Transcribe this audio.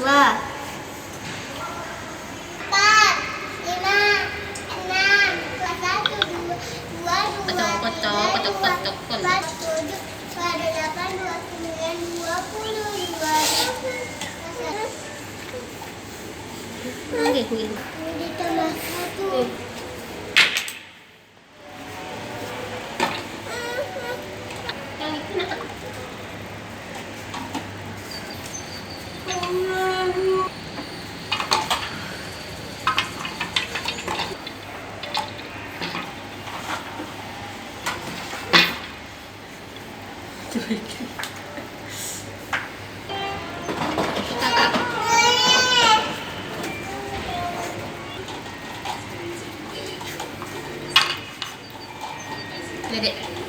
dua, empat, lima, enam, dua satu, dua dua, Kocok. empat tujuh, dua delapan, dua sembilan, 20, dua Oke, kuy. ditambah satu. Dedek.